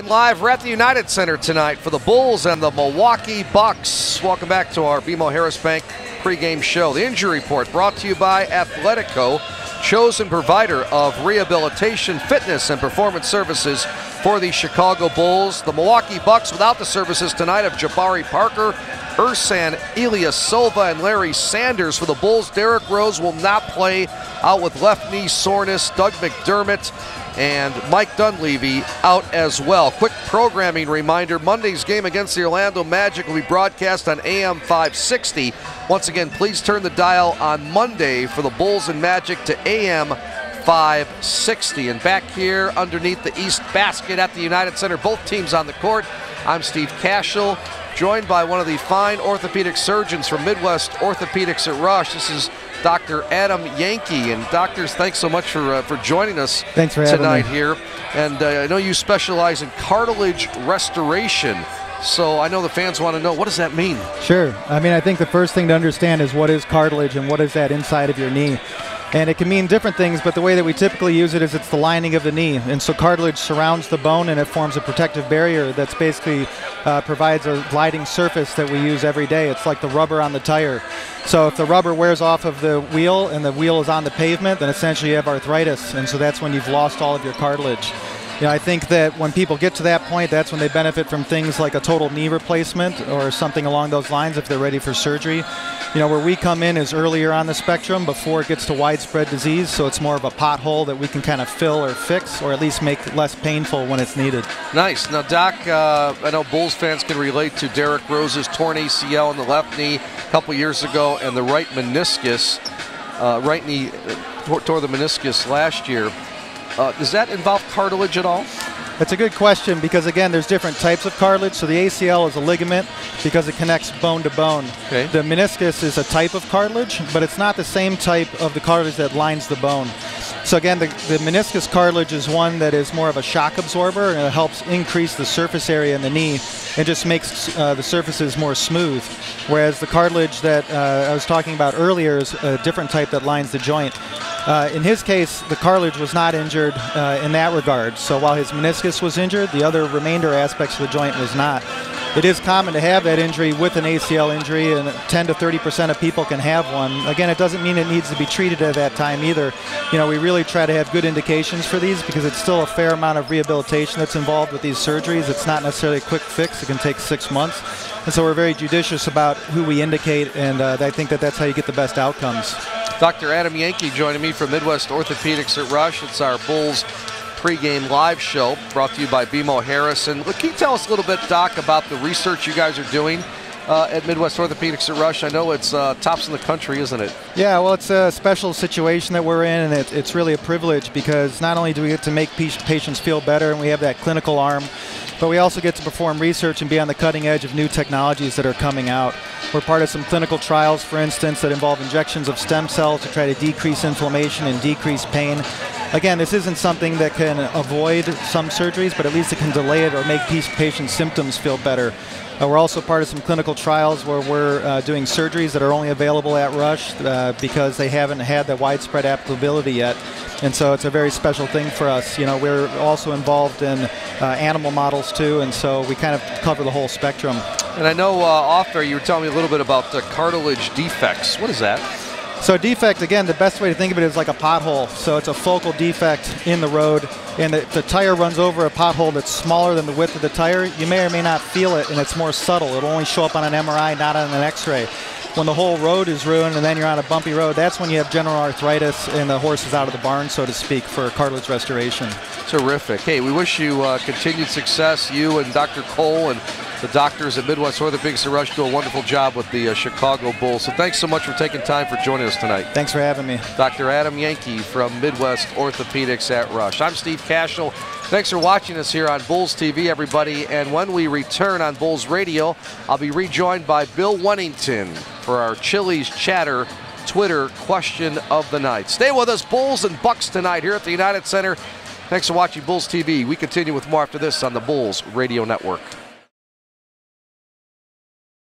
Live, we're at the United Center tonight for the Bulls and the Milwaukee Bucks. Welcome back to our BMO Harris Bank pregame show. The injury report brought to you by Athletico, chosen provider of rehabilitation, fitness, and performance services for the Chicago Bulls. The Milwaukee Bucks without the services tonight of Jabari Parker, Ersan Ilyasova, and Larry Sanders. For the Bulls, Derrick Rose will not play, out with left knee soreness. Doug McDermott and Mike Dunleavy out as well. Quick programming reminder, Monday's game against the Orlando Magic will be broadcast on AM 560. Once again, please turn the dial on Monday for the Bulls and Magic to AM 560. And back here underneath the East basket at the United Center, both teams on the court. I'm Steve Kashul, joined by one of the fine orthopedic surgeons from Midwest Orthopaedics at Rush. This is Dr. Adam Yanke. And doctors, thanks so much for joining us tonight here. And I know you specialize in cartilage restoration. So I know the fans want to know, what does that mean? Sure. I mean, I think the first thing to understand is what is cartilage and what is that inside of your knee. And it can mean different things, but the way that we typically use it is it's the lining of the knee. And so cartilage surrounds the bone and it forms a protective barrier that's basically provides a gliding surface that we use every day. It's like the rubber on the tire. So if the rubber wears off of the wheel and the wheel is on the pavement, then essentially you have arthritis. And so that's when you've lost all of your cartilage. You know, I think that when people get to that point, that's when they benefit from things like a total knee replacement or something along those lines if they're ready for surgery. You know, where we come in is earlier on the spectrum before it gets to widespread disease, so it's more of a pothole that we can kind of fill or fix or at least make less painful when it's needed. Nice. Now, Doc, I know Bulls fans can relate to Derrick Rose's torn ACL in the left knee a couple years ago and the right meniscus. Right knee tore the meniscus last year. Does that involve cartilage at all? That's a good question because, again, there's different types of cartilage. So the ACL is a ligament because it connects bone to bone. Okay. The meniscus is a type of cartilage, but it's not the same type of the cartilage that lines the bone. So again, the meniscus cartilage is one that is more of a shock absorber, and it helps increase the surface area in the knee and just makes the surfaces more smooth. Whereas the cartilage that I was talking about earlier is a different type that lines the joint. In his case, the cartilage was not injured in that regard. So while his meniscus was injured, the other remainder aspects of the joint was not. It is common to have that injury with an ACL injury, and 10 to 30% of people can have one. Again, it doesn't mean it needs to be treated at that time either. You know, we really try to have good indications for these because it's still a fair amount of rehabilitation that's involved with these surgeries. It's not necessarily a quick fix. It can take 6 months. And so we're very judicious about who we indicate, and I think that that's how you get the best outcomes. Dr. Adam Yanke joining me from Midwest Orthopaedics at Rush. It's our Bulls pregame live show brought to you by BMO Harris. And can you tell us a little bit, Doc, about the research you guys are doing at Midwest Orthopaedics at Rush? I know it's tops in the country, isn't it? Yeah, well, it's a special situation that we're in, and it's really a privilege because not only do we get to make patients feel better and we have that clinical arm, but we also get to perform research and be on the cutting edge of new technologies that are coming out. We're part of some clinical trials, for instance, that involve injections of stem cells to try to decrease inflammation and decrease pain. Again, this isn't something that can avoid some surgeries, but at least it can delay it or make patients' symptoms feel better. We're also part of some clinical trials where we're doing surgeries that are only available at Rush because they haven't had that widespread applicability yet. And so it's a very special thing for us. You know, we're also involved in animal models too, and so we kind of cover the whole spectrum. And I know off there you were telling me a little bit about the cartilage defects. What is that? So defect, again, the best way to think of it is like a pothole. So it's a focal defect in the road, and the tire runs over a pothole that's smaller than the width of the tire. You may or may not feel it, and it's more subtle. It'll only show up on an MRI, not on an X-ray. When the whole road is ruined and then you're on a bumpy road, that's when you have general arthritis and the horse is out of the barn, so to speak, for cartilage restoration. Terrific. Hey, we wish you continued success. You and Dr. Cole and the doctors at Midwest Orthopaedics at Rush do a wonderful job with the Chicago Bulls. So thanks so much for taking time for joining us tonight. Thanks for having me. Dr. Adam Yanke from Midwest Orthopaedics at Rush. I'm Steve Kashul. Thanks for watching us here on Bulls TV, everybody. And when we return on Bulls Radio, I'll be rejoined by Bill Wennington for our Chili's Chatter Twitter question of the night. Stay with us, Bulls and Bucks tonight here at the United Center. Thanks for watching Bulls TV. We continue with more after this on the Bulls Radio Network.